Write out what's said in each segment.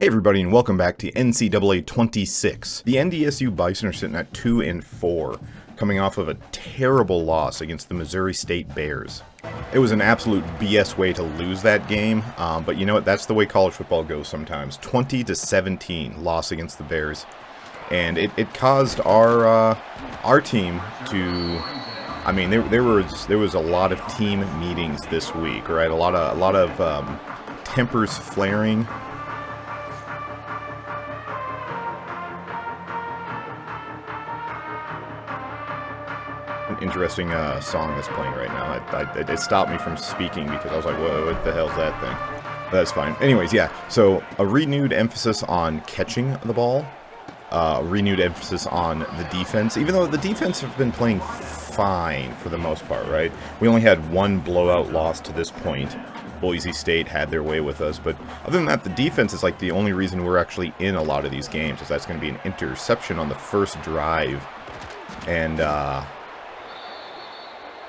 Hey everybody, and welcome back to NCAA 26. The NDSU Bison are sitting at 2-4, coming off of a terrible loss against the Missouri State Bears. It was an absolute BS way to lose that game, but you know what? That's the way college football goes sometimes. 20-17 loss against the Bears, and it caused our team to. I mean, there was a lot of team meetings this week, right? A lot of tempers flaring. Interesting song that's playing right now. It stopped me from speaking because I was like, whoa, what the hell's that thing? But that's fine. Anyways, yeah, so a renewed emphasis on catching the ball, renewed emphasis on the defense, even though the defense have been playing fine for the most part, right? We only had one blowout loss to this point. Boise State had their way with us, but other than that, the defense is like the only reason we're actually in a lot of these games, is that's going to be an interception on the first drive, and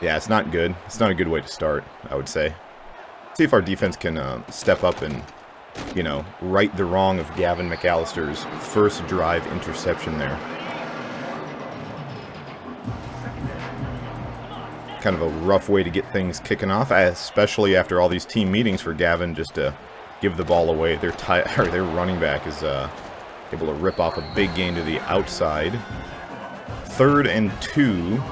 yeah, it's not good. It's not a good way to start, I would say. See if our defense can step up and, you know, right the wrong of Gavin McAllister's first drive interception there. Kind of a rough way to get things kicking off, especially after all these team meetings for Gavin just to give the ball away. Their running back is able to rip off a big gain to the outside. 3rd and 2.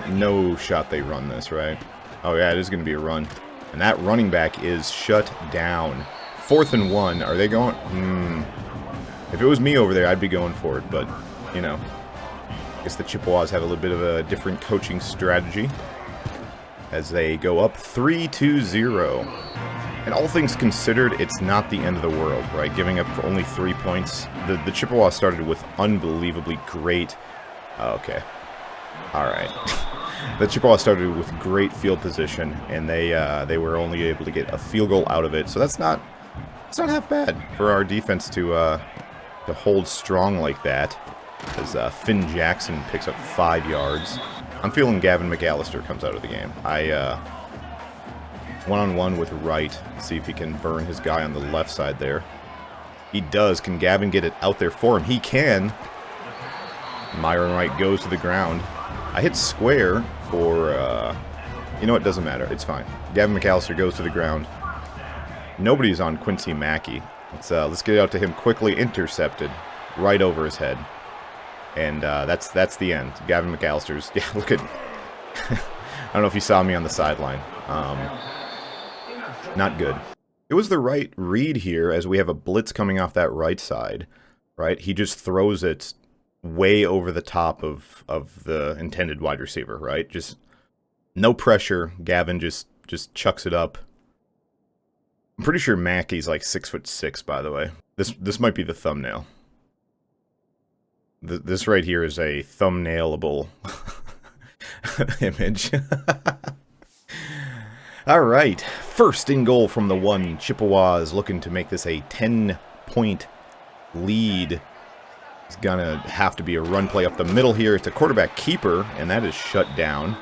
No shot they run this, right? Oh yeah, it is going to be a run. And that running back is shut down. 4th and 1. Are they going? If it was me over there, I'd be going for it. But, you know, I guess the Chippewas have a little bit of a different coaching strategy as they go up 3-0. And all things considered, it's not the end of the world, right? Giving up only 3 points. The Chippewas started with unbelievably great... okay. Alright. The Chippewas started with great field position, and they were only able to get a field goal out of it. So it's not half bad for our defense to hold strong like that. As Finn Jackson picks up 5 yards. I'm feeling Gavin McAllister comes out of the game. One-on-one with Wright. See if he can burn his guy on the left side there. He does. Can Gavin get it out there for him? He can. Myron Wright goes to the ground. I hit square for, you know, it doesn't matter. It's fine. Gavin McAllister goes to the ground. Nobody's on Quincy Mackey. Let's get it out to him quickly. Intercepted. Right over his head. And that's the end. Gavin McAllister's... Yeah, look at... I don't know if you saw me on the sideline. Not good. It was the right read here as we have a blitz coming off that right side. Right? He just throws it way over the top of the intended wide receiver, right? Just no pressure. Gavin just chucks it up. I'm pretty sure Mackey's like 6'6", by the way. This might be the thumbnail. This right here is a thumbnailable image. All right, 1st and goal from the 1. Chippewas looking to make this a 10-point lead. It's gonna have to be a run play up the middle here. It's a quarterback keeper, and that is shut down.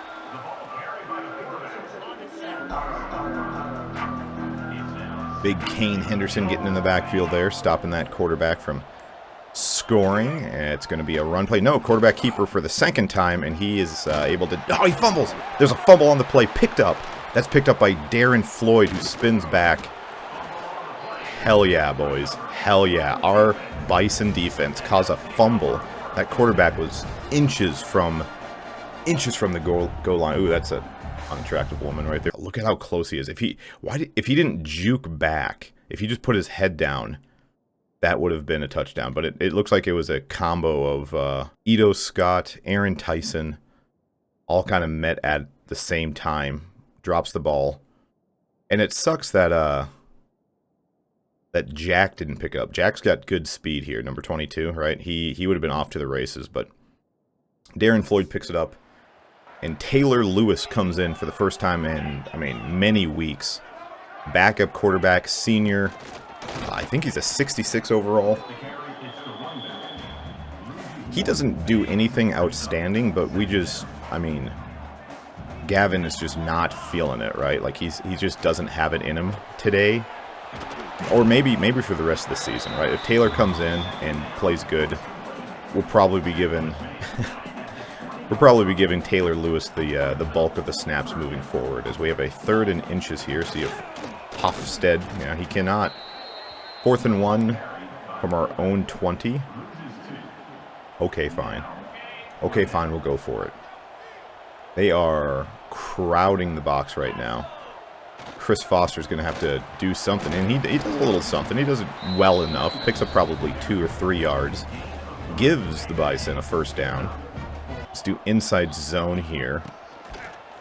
Big Kane Henderson getting in the backfield there, stopping that quarterback from scoring. And it's going to be a run play. No, quarterback keeper for the 2nd time, and he is able to... Oh, he fumbles! There's a fumble on the play. Picked up. That's picked up by Darren Floyd, who spins back. Hell yeah, boys. Hell yeah. Our Bison defense caused a fumble. That quarterback was inches from the goal line. Ooh, that's an unattractive woman right there. Look at how close he is. If he didn't juke back, if he just put his head down, that would have been a touchdown. But it looks like it was a combo of Ito Scott, Aaron Tyson, all kind of met at the same time. Drops the ball. And it sucks that that Jack didn't pick up. Jack's got good speed here, number 22, right? He would have been off to the races, but Darren Floyd picks it up, and Taylor Lewis comes in for the first time in, I mean, many weeks. Backup quarterback, senior. I think he's a 66 overall. He doesn't do anything outstanding, but we just, I mean, Gavin is just not feeling it, right? Like he just doesn't have it in him today. Or maybe for the rest of the season, right? If Taylor comes in and plays good, we'll probably be giving Taylor Lewis the bulk of the snaps moving forward, as we have a 3rd and inches here. See if Hofstede, yeah, he cannot. 4th and 1 from our own 20. Okay, fine. Okay, fine, we'll go for it. They are crowding the box right now. Chris Foster's going to have to do something, and he does a little something. He does it well enough. Picks up probably 2 or 3 yards. Gives the Bison a 1st down. Let's do inside zone here.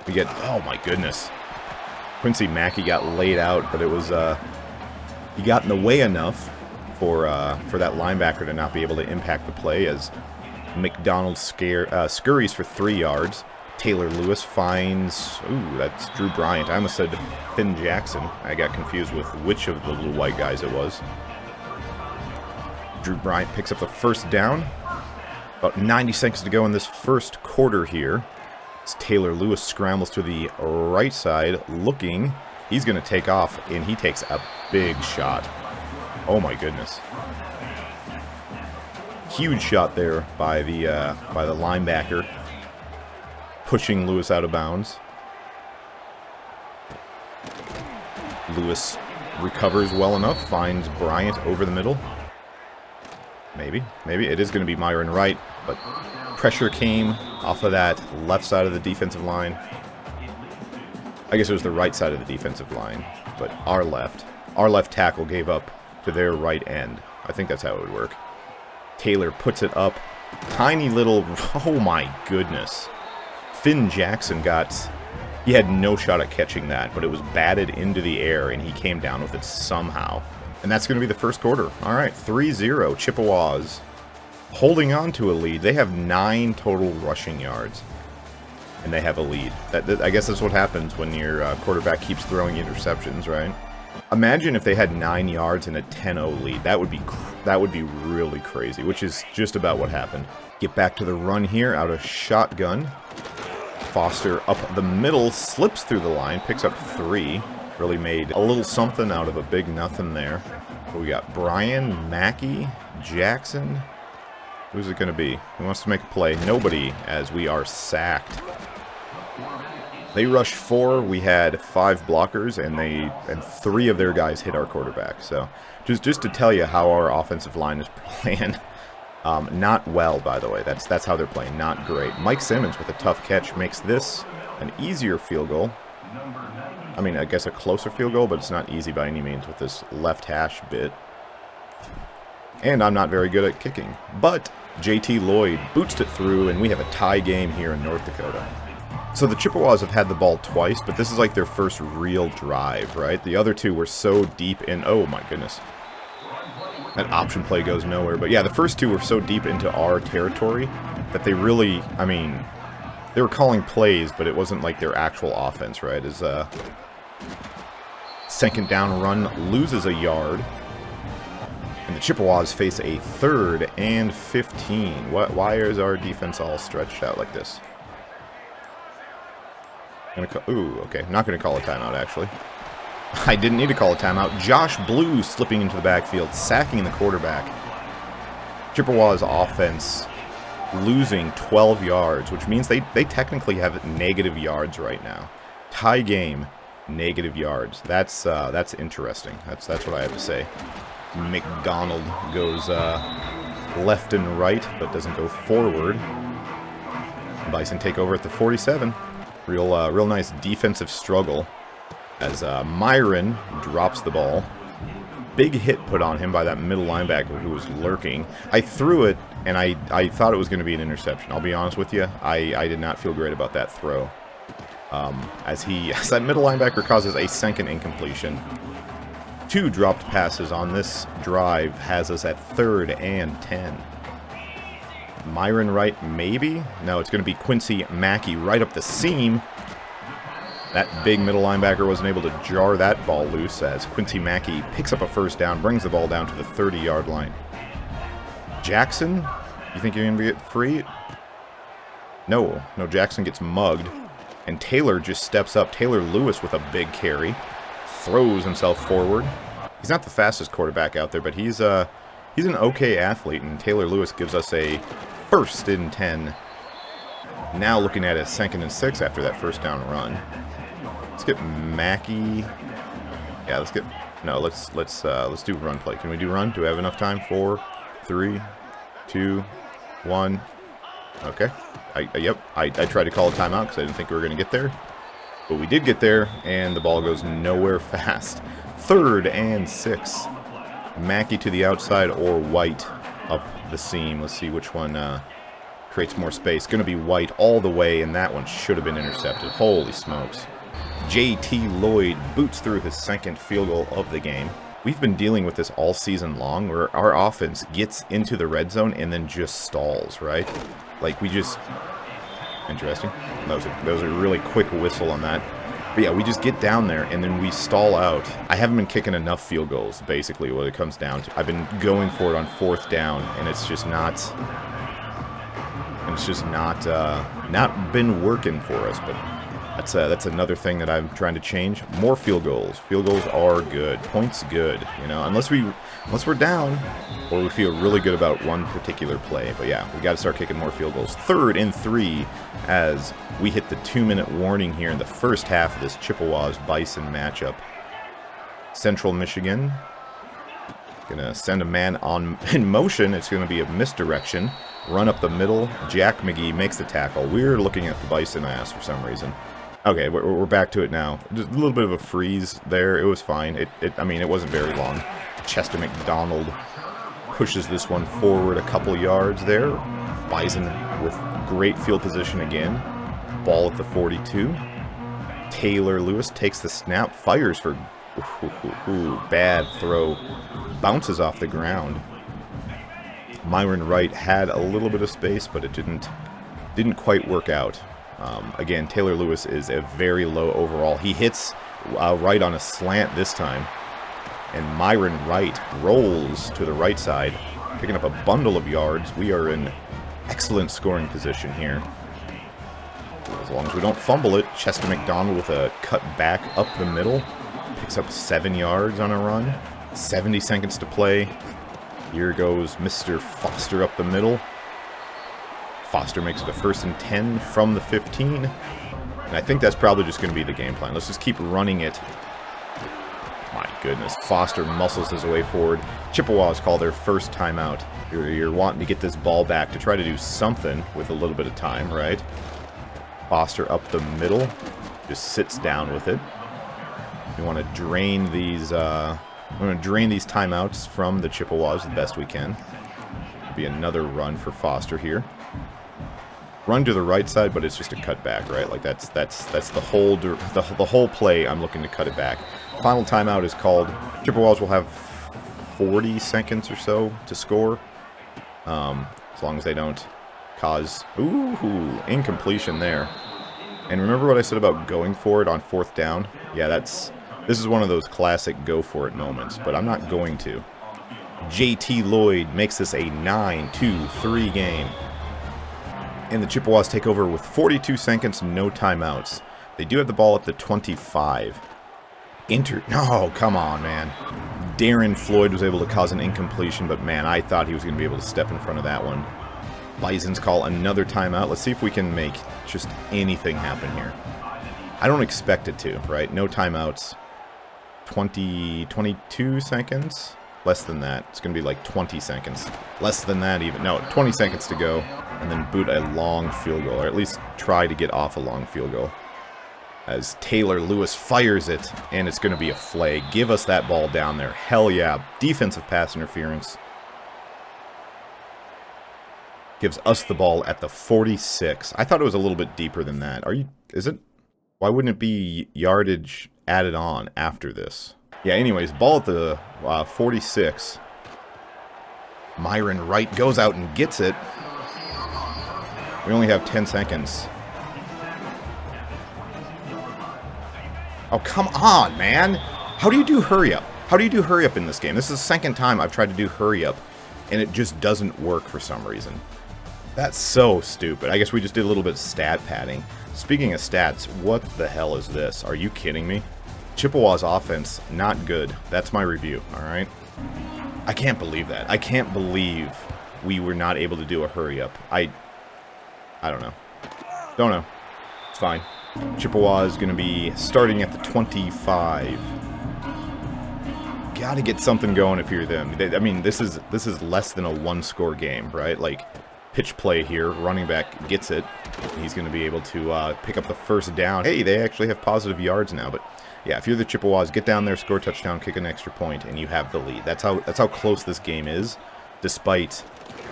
We get, oh my goodness. Quincy Mackey got laid out, but it was, he got in the way enough for that linebacker to not be able to impact the play, as McDonald scurries for 3 yards. Taylor Lewis finds, ooh, that's Drew Bryant. I almost said Finn Jackson. I got confused with which of the little white guys it was. Drew Bryant picks up the 1st down. About 90 seconds to go in this 1st quarter here. As Taylor Lewis scrambles to the right side, looking. He's going to take off, and he takes a big shot. Oh my goodness. Huge shot there by the linebacker, pushing Lewis out of bounds. Lewis recovers well enough, finds Bryant over the middle. Maybe it is going to be Myron Wright, but pressure came off of that left side of the defensive line. I guess it was the right side of the defensive line, but our left tackle gave up to their right end. I think that's how it would work. Taylor puts it up. Tiny little, oh my goodness. Finn Jackson he had no shot at catching that, but it was batted into the air, and he came down with it somehow. And that's going to be the 1st quarter. All right, 3-0, Chippewas holding on to a lead. They have 9 total rushing yards, and they have a lead. I guess that's what happens when your quarterback keeps throwing interceptions, right? Imagine if they had 9 yards and a 10-0 lead. That would be really crazy, which is just about what happened. Get back to the run here out of shotgun. Foster up the middle, slips through the line, picks up 3. Really made a little something out of a big nothing there. We got Brian, Mackey, Jackson. Who's it going to be? Who wants to make a play? Nobody, as we are sacked. They rushed 4. We had 5 blockers, and 3 of their guys hit our quarterback. So just to tell you how our offensive line is playing. Not well, by the way. That's how they're playing. Not great. Mike Simmons with a tough catch makes this an easier field goal. I mean, I guess a closer field goal, but it's not easy by any means with this left hash bit. And I'm not very good at kicking. But JT Lloyd boots it through, and we have a tie game here in North Dakota. So the Chippewas have had the ball twice, but this is like their first real drive, right? The other 2 were so deep in... Oh, my goodness. That option play goes nowhere. But yeah, the first 2 were so deep into our territory that they really... I mean, they were calling plays, but it wasn't like their actual offense, right? As 2nd down run loses a yard. And the Chippewas face a 3rd and 15. Why is our defense all stretched out like this? Ooh, okay. Not going to call a timeout, actually. I didn't need to call a timeout. Josh Blue slipping into the backfield, sacking the quarterback. Chippewas offense losing 12 yards, which means they technically have negative yards right now. Tie game, negative yards. That's interesting. That's what I have to say. McDonald goes left and right, but doesn't go forward. Bison take over at the 47. Real nice defensive struggle as Myron drops the ball. Big hit put on him by that middle linebacker who was lurking. I threw it, and I thought it was going to be an interception. I'll be honest with you. I did not feel great about that throw. As that middle linebacker causes a 2nd incompletion. 2 dropped passes on this drive has us at 3rd and 10. Myron Wright, maybe? No, it's going to be Quincy Mackey right up the seam. That big middle linebacker wasn't able to jar that ball loose as Quincy Mackey picks up a 1st down, brings the ball down to the 30-yard line. Jackson, you think you're going to get free? No, Jackson gets mugged. And Taylor just steps up. Taylor Lewis with a big carry. Throws himself forward. He's not the fastest quarterback out there, but he's an okay athlete, and Taylor Lewis gives us a 1st and 10. Now looking at a 2nd and 6 after that first down run. Let's get Mackey. Yeah, let's get. No, let's do run play. Can we do run? Do we have enough time? 4, 3, 2, 1. Okay. Yep. I tried to call a timeout because I didn't think we were going to get there. But we did get there, and the ball goes nowhere fast. 3rd and 6. Mackey to the outside or White up the seam. Let's see which one creates more space. Going to be White all the way, and that one should have been intercepted. Holy smokes. J.T. Lloyd boots through his 2nd field goal of the game. We've been dealing with this all season long, where our offense gets into the red zone and then just stalls, right? Like, we just... Interesting. That was a really quick whistle on that. But yeah, we just get down there and then we stall out. I haven't been kicking enough field goals, basically, what it comes down to. I've been going for it on 4th down, and it's just not... not been working for us, but... That's another thing that I'm trying to change. More field goals. Field goals are good. Points good. You know, unless we're down, or we feel really good about one particular play. But yeah, we got to start kicking more field goals. 3rd and 3, as we hit the 2-minute warning here in the first half of this Chippewas Bison matchup. Central Michigan gonna send a man in motion. It's gonna be a misdirection. Run up the middle. Jack McGee makes the tackle. We're looking at the Bison ass for some reason. Okay, we're back to it now. Just a little bit of a freeze there. It was fine. I mean, it wasn't very long. Chester McDonald pushes this one forward a couple yards there. Bison with great field position again. Ball at the 42. Taylor Lewis takes the snap, fires for bad throw. Bounces off the ground. Myron Wright had a little bit of space, but it didn't quite work out. Again, Taylor Lewis is a very low overall. He hits Wright on a slant this time, and Myron Wright rolls to the right side, picking up a bundle of yards. We are in excellent scoring position here. As long as we don't fumble it. Chester McDonald with a cut back up the middle. Picks up 7 yards on a run. 70 seconds to play. Here goes Mr. Foster up the middle. Foster makes it a 1st and 10 from the 15. And I think that's probably just going to be the game plan. Let's just keep running it. My goodness. Foster muscles his way forward. Chippewas call their first timeout. You're wanting to get this ball back to try to do something with a little bit of time, right? Foster up the middle. Just sits down with it. We want to drain these... we're going to drain these timeouts from the Chippewas the best we can. Be another run for Foster here. Run to the right side, but it's just a cutback, right? Like that's the whole play. I'm looking to cut it back. Final timeout is called. Chippewas will have 40 seconds or so to score, as long as they don't cause incompletion there. And remember what I said about going for it on 4th down? Yeah, this is one of those classic go for it moments, but I'm not going to. J.T. Lloyd makes this a 9-2-3 game. And the Chippewas take over with 42 seconds, no timeouts. They do have the ball at the 25. No, come on, man. Darren Floyd was able to cause an incompletion, but man, I thought he was going to be able to step in front of that one. Bisons call another timeout. Let's see if we can make just anything happen here. I don't expect it to, right? No timeouts. 22 seconds? Less than that. It's going to be like 20 seconds. Less than that even. No, 20 seconds to go. And then boot a long field goal, or at least try to get off a long field goal. As Taylor Lewis fires it, and it's going to be a flag. Give us that ball down there. Hell yeah. Defensive pass interference. Gives us the ball at the 46. I thought it was a little bit deeper than that. Is it? Why wouldn't it be yardage added on after this? Yeah, anyways, ball at the 46. Myron Wright goes out and gets it. We only have 10 seconds. Oh, come on, man. How do you do hurry up? How do you do hurry up in this game? This is the second time I've tried to do hurry up, and it just doesn't work for some reason. That's so stupid. I guess we just did a little bit of stat padding. Speaking of stats, what the hell is this? Are you kidding me? Chippewa's offense, not good. That's my review, all right? I can't believe that. I can't believe we were not able to do a hurry-up. I don't know. Don't know. It's fine. Chippewa is going to be starting at the 25. Got to get something going if you're them. I mean, this is less than a one-score game, right? Like, pitch play here. Running back gets it. He's going to be able to pick up the first down. Hey, they actually have positive yards now, but yeah, if you're the Chippewas, get down there, score a touchdown, kick an extra point, and you have the lead. That's how close this game is, despite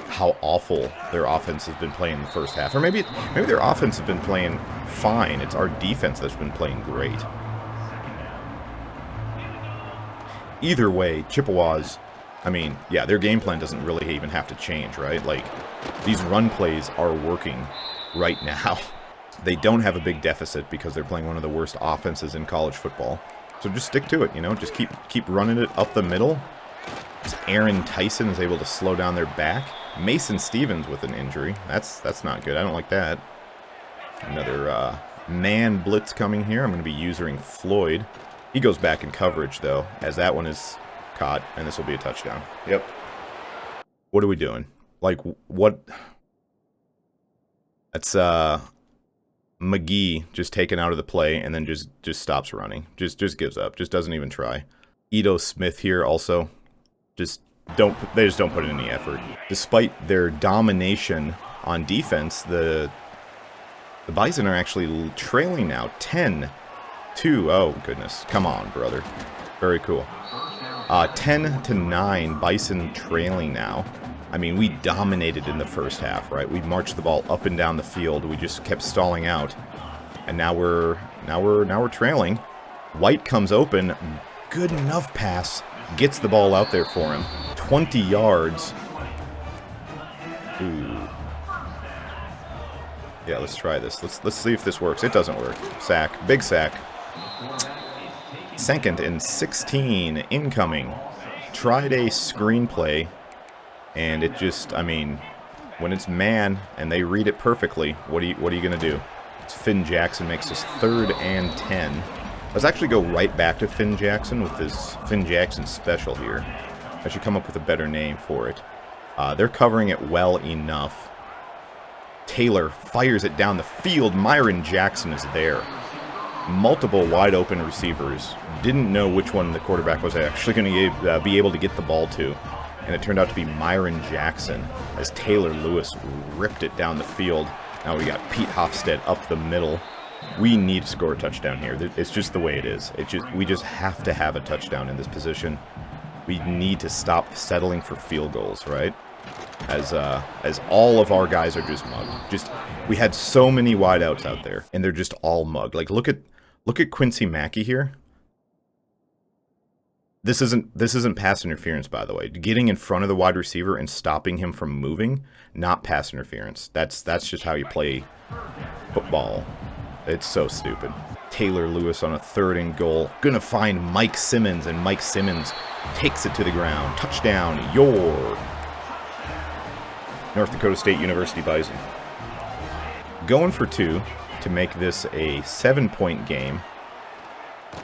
how awful their offense has been playing in the first half. Or maybe their offense has been playing fine. It's our defense that's been playing great. Either way, Chippewas, I mean, yeah, their game plan doesn't really even have to change, right? Like, these run plays are working right now. They don't have a big deficit because they're playing one of the worst offenses in college football. So just stick to it, you know? Just keep running it up the middle. Aaron Tyson is able to slow down their back. Mason Stevens with an injury. That's not good. I don't like that. Another man blitz coming here. I'm going to be using Floyd. He goes back in coverage, though, as that one is caught, and this will be a touchdown. Yep. What are we doing? Like, what? That's McGee just taken out of the play and then just stops running. Just gives up. Just doesn't even try. Edo Smith here also. They just don't put in any effort. Despite their domination on defense, the Bison are actually trailing now 10-2. Oh goodness. Come on, brother. Very cool. 10-9, Bison trailing now. I mean, we dominated in the first half, right? We marched the ball up and down the field. We just kept stalling out. And now we're trailing. White comes open. Good enough pass. Gets the ball out there for him. 20 yards. Ooh. Yeah, let's try this. Let's see if this works. It doesn't work. Sack. Big sack. 2nd and 16 incoming. Tried a screenplay. And it just, I mean, when it's man and they read it perfectly, what are you going to do? It's Finn Jackson makes us 3rd and 10. Let's actually go right back to Finn Jackson with this Finn Jackson special here. I should come up with a better name for it. They're covering it well enough. Taylor fires it down the field. Myron Jackson is there. Multiple wide open receivers. Didn't know which one the quarterback was actually going to be able to get the ball to. And it turned out to be Myron Jackson as Taylor Lewis ripped it down the field. Now we got Pete Hofstad up the middle. We need to score a touchdown here. It's just the way it is. We just have to have a touchdown in this position. We need to stop settling for field goals, right? As all of our guys are just mugged. We had so many wideouts out there, and they're just all mugged. Like look at Quincy Mackey here. This isn't pass interference, by the way. Getting in front of the wide receiver and stopping him from moving, not pass interference. That's just how you play football. It's so stupid. Taylor Lewis on a 3rd and goal. Gonna find Mike Simmons, and Mike Simmons takes it to the ground. Touchdown, your North Dakota State University Bison. Going for 2 to make this a 7-point game.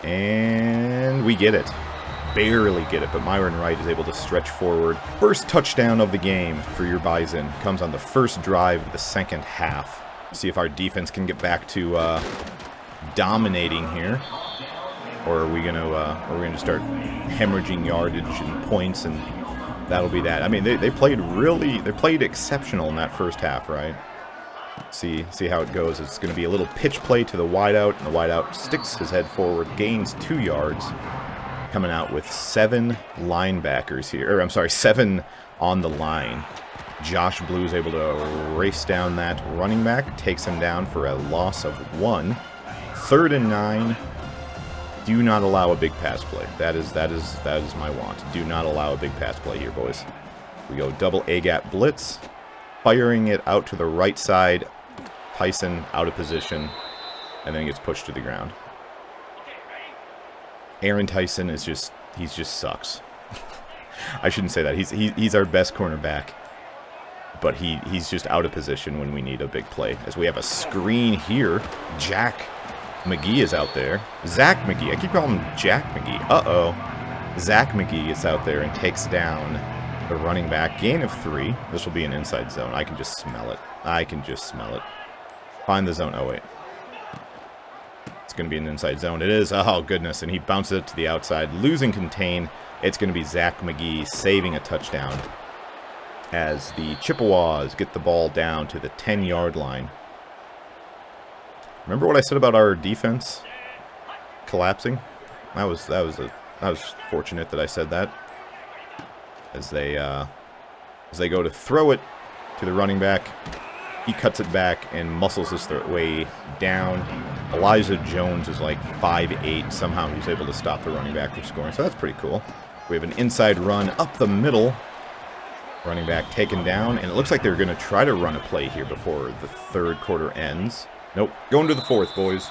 And we get it. Barely get it, but Myron Wright is able to stretch forward. First touchdown of the game for your Bison comes on the first drive of the 2nd half. See if our defense can get back to dominating here, or are we gonna start hemorrhaging yardage and points, and that'll be that. I mean, they played exceptional in that first half, right? See how it goes. It's going to be a little pitch play to the wideout, and the wideout sticks his head forward, gains 2 yards. Coming out with 7 linebackers here, or I'm sorry, 7 on the line. Josh Blue is able to race down that running back, takes him down for a loss of 1. 3rd and 9. Do not allow a big pass play. That is my want. Do not allow a big pass play here, boys. We go double A-gap blitz, firing it out to the right side. Tyson out of position, and then gets pushed to the ground. Aaron Tyson is just sucks. I shouldn't say that. He's our best cornerback, but he's just out of position when we need a big play. As we have a screen here, Jack McGee is out there. Zach McGee. I keep calling him Jack McGee. Uh-oh. Zach McGee is out there and takes down the running back. Gain of 3. This will be an inside zone. I can just smell it. I can just smell it. Find the zone. Oh, wait. It's going to be an inside zone. It is. Oh, goodness. And he bounces it to the outside. Losing contain. It's going to be Zach McGee saving a touchdown as the Chippewas get the ball down to the 10-yard line. Remember what I said about our defense collapsing? I was fortunate that I said that. As they go to throw it to the running back, he cuts it back and muscles his way down. Elijah Jones is like 5'8". Somehow he's able to stop the running back from scoring, so that's pretty cool. We have an inside run up the middle. Running back taken down, and it looks like they're going to try to run a play here before the third quarter ends. Nope, going to the fourth, boys.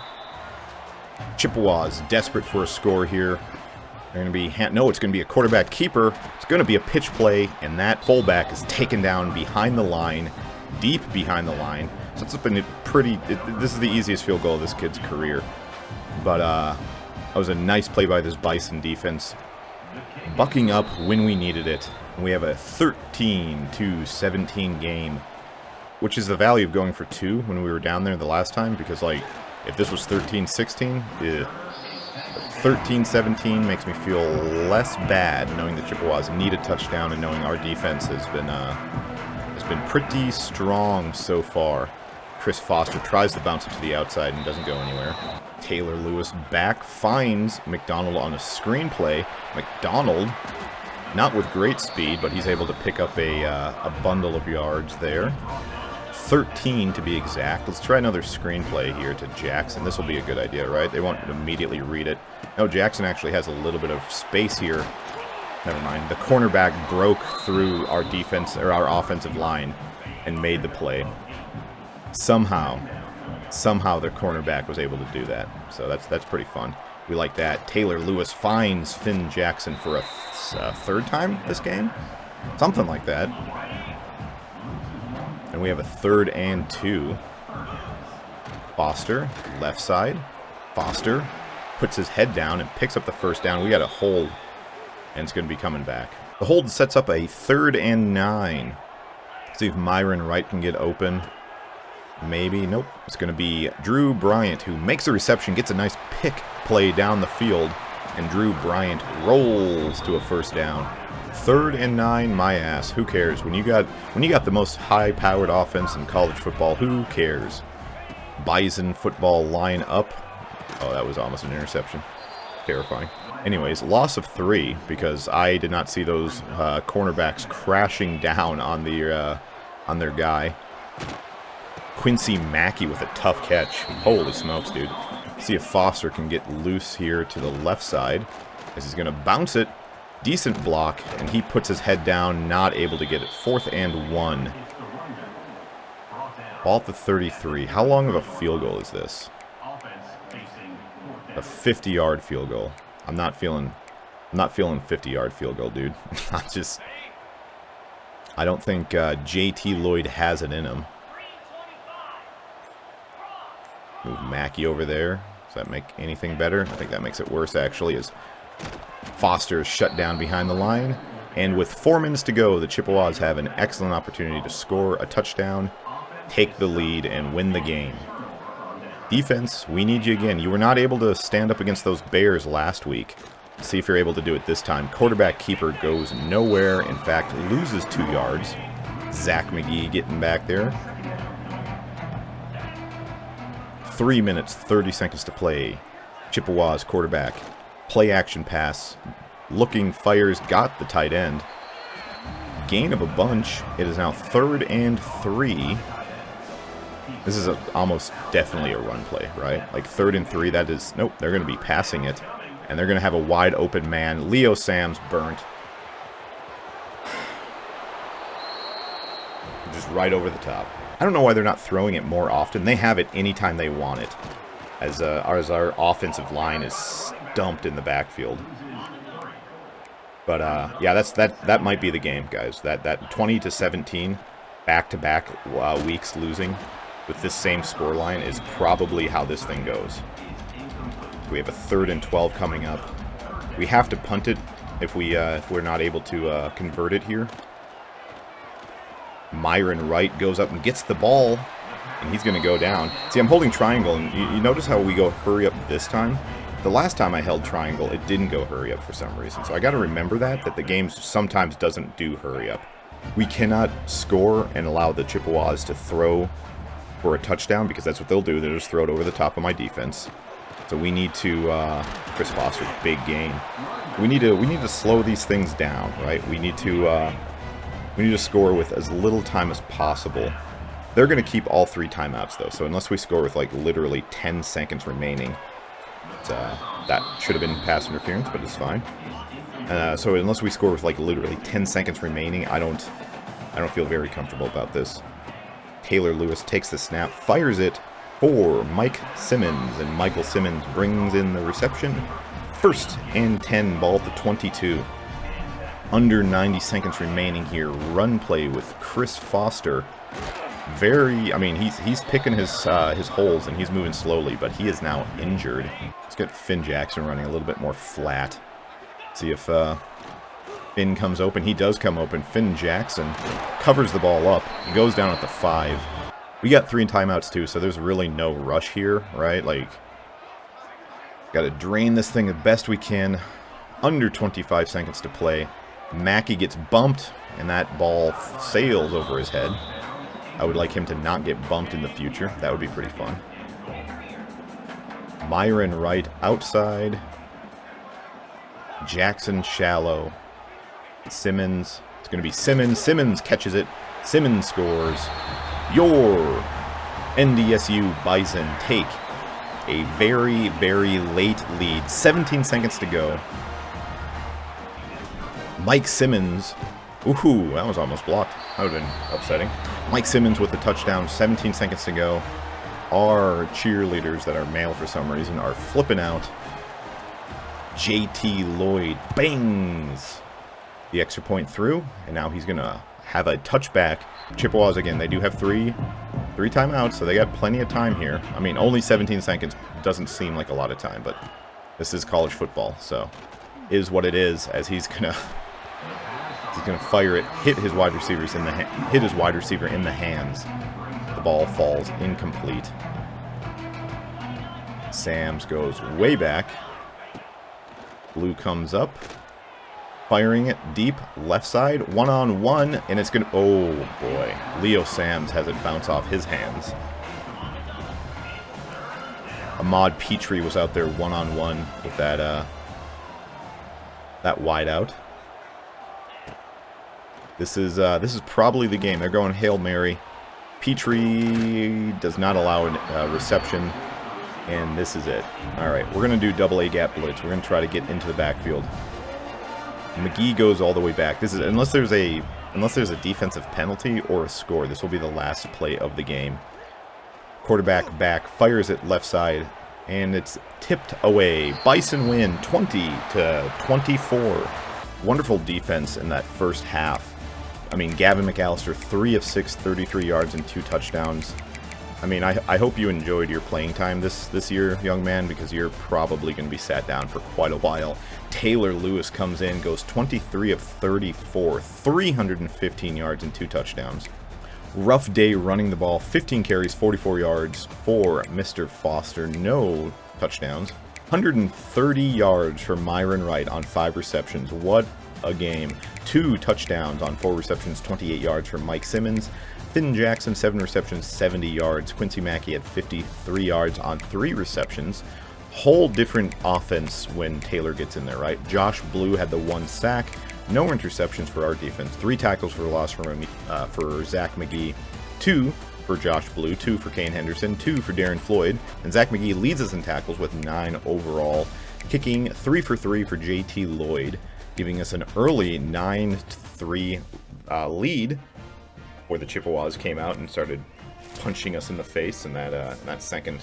Chippewas desperate for a score here. They're going to be... No, it's going to be a quarterback keeper. It's going to be a pitch play, and that fullback is taken down behind the line, deep behind the line. So it's been pretty... This is the easiest field goal of this kid's career. But that was a nice play by this Bison defense. Bucking up when we needed it. And we have a 13-17 game, which is the value of going for 2 when we were down there the last time, because, like, if this was 13-16, 13-17 makes me feel less bad knowing the Chippewas need a touchdown and knowing our defense has been pretty strong so far. Chris Foster tries to bounce it to the outside and doesn't go anywhere. Taylor Lewis back, finds McDonald on a screenplay. McDonald, not with great speed, but he's able to pick up a bundle of yards there. 13 to be exact. Let's try another screenplay here to Jackson. This will be a good idea, right? They won't immediately read it. No, Jackson actually has a little bit of space here. Never mind. The cornerback broke through our defense, or our offensive line, and made the play. Somehow the cornerback was able to do that. So that's pretty fun. We like that. Taylor Lewis finds Finn Jackson for a third time this game? Something like that. And we have a 3rd and 2. Foster, left side. Foster puts his head down and picks up the first down. We got a hold, and it's going to be coming back. The hold sets up a 3rd and 9. See if Myron Wright can get open. Maybe. Nope. It's going to be Drew Bryant, who makes a reception, gets a nice pick play down the field, and Drew Bryant rolls to a first down. 3rd and 9, my ass. Who cares? When you got the most high-powered offense in college football, who cares? Bison football line up. Oh, that was almost an interception. Terrifying. Anyways, loss of 3 because I did not see those cornerbacks crashing down on their guy. Quincy Mackey with a tough catch. Holy smokes, dude. See if Foster can get loose here to the left side, as he's going to bounce it. Decent block, and he puts his head down, not able to get it. 4th and 1. Ball at the 33. How long of a field goal is this? A 50-yard field goal. I'm not feeling 50-yard field goal, dude. I don't think JT Lloyd has it in him. Move Mackey over there. Does that make anything better? I think that makes it worse, actually, as Foster is shut down behind the line. And with 4 minutes to go, the Chippewas have an excellent opportunity to score a touchdown, take the lead, and win the game. Defense, we need you again. You were not able to stand up against those Bears last week. See if you're able to do it this time. Quarterback keeper goes nowhere. In fact, loses 2 yards. Zach McGee getting back there. 3 minutes, 30 seconds to play. Chippewas quarterback. Play action pass. Looking, fires, got the tight end. Gain of a bunch. It is now 3rd and 3. This is almost definitely a run play, right? Like 3rd and 3, that is... Nope, they're going to be passing it. And they're going to have a wide open man. Leo Sam's burnt. Just right over the top. I don't know why they're not throwing it more often. They have it anytime they want it. As our offensive line is stumped in the backfield. But yeah, that might be the game, guys. That 20-17 back-to-back weeks losing with this same scoreline is probably how this thing goes. We have a 3rd and 12 coming up. We have to punt it if we're not able to convert it here. Myron Wright goes up and gets the ball, and he's going to go down. See, I'm holding triangle, and you notice how we go hurry up this time? The last time I held triangle, it didn't go hurry up for some reason. So I got to remember that the game sometimes doesn't do hurry up. We cannot score and allow the Chippewas to throw for a touchdown, because that's what they'll do. They'll just throw it over the top of my defense. So we need to, Chris Foster, big game. We need to slow these things down, right? We need to score with as little time as possible. They're going to keep all 3 timeouts, though. So unless we score with, like, literally 10 seconds remaining, that should have been pass interference, but it's fine. So unless we score with, like, literally 10 seconds remaining, I don't feel very comfortable about this. Taylor Lewis takes the snap, fires it for Mike Simmons, and Michael Simmons brings in the reception. 1st and 10, ball at the 22. Under 90 seconds remaining here. Run play with Chris Foster. I mean, he's picking his holes, and he's moving slowly, but he is now injured. Let's get Finn Jackson running a little bit more flat. See if Finn comes open. He does come open. Finn Jackson covers the ball up. He goes down at the 5. We got 3 timeouts too, so there's really no rush here, right? Like, got to drain this thing the best we can. Under 25 seconds to play. Mackey gets bumped, and that ball sails over his head. I would like him to not get bumped in the future. That would be pretty fun. Myron Wright outside. Jackson shallow. Simmons. It's going to be Simmons. Simmons catches it. Simmons scores. Your NDSU Bison take a very, very late lead. 17 seconds to go. Mike Simmons. Ooh, that was almost blocked. That would have been upsetting. Mike Simmons with the touchdown. 17 seconds to go. Our cheerleaders that are male for some reason are flipping out. JT Lloyd bangs the extra point through, and now he's going to have a touchback. Chippewas, again, they do have three timeouts, so they got plenty of time here. I mean, only 17 seconds doesn't seem like a lot of time, but this is college football, so is what it is, as he's going to fire it, hit his wide receiver in the hands. The ball falls incomplete. Sams goes way back. Blue comes up, firing it deep, left side, one-on-one, and it's going to... Oh, boy. Leo Sams has it bounce off his hands. Ahmad Petrie was out there one-on-one with that wide out. This is probably the game. They're going Hail Mary. Petrie does not allow a reception. And this is it. Alright, we're going to do double A gap blitz. We're going to try to get into the backfield. McGee goes all the way back. This is unless there's a defensive penalty or a score, this will be the last play of the game. Quarterback back, fires it left side, and it's tipped away. Bison win 20-24. Wonderful defense in that first half. I mean, Gavin McAllister, 3 of 6, 33 yards and 2 touchdowns. I mean, I hope you enjoyed your playing time this year, young man, because you're probably going to be sat down for quite a while. Taylor Lewis comes in, goes 23 of 34, 315 yards and 2 touchdowns. Rough day running the ball, 15 carries, 44 yards for Mr. Foster, no touchdowns. 130 yards for Myron Wright on 5 receptions. What a game. 2 touchdowns on 4 receptions, 28 yards for Mike Simmons. Finn Jackson, 7 receptions, 70 yards. Quincy Mackey had 53 yards on 3 receptions. Whole different offense when Taylor gets in there, right? Josh Blue had the 1 sack. No interceptions for our defense. 3 tackles for loss for Zach McGee. 2 for Josh Blue. 2 for Kane Henderson. 2 for Darren Floyd. And Zach McGee leads us in tackles with 9 overall. Kicking 3 for 3 for JT Lloyd, giving us an early 9-3 lead. Where the Chippewas came out and started punching us in the face in that second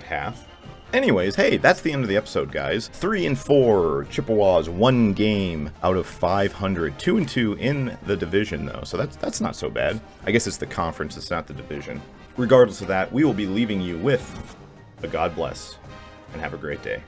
half. Anyways, hey, that's the end of the episode, guys. 3-4 Chippewas, 1 game out of 500. 2-2 in the division, though, so that's not so bad. I guess it's the conference, it's not the division. Regardless of that, we will be leaving you with a God bless. and have a great day.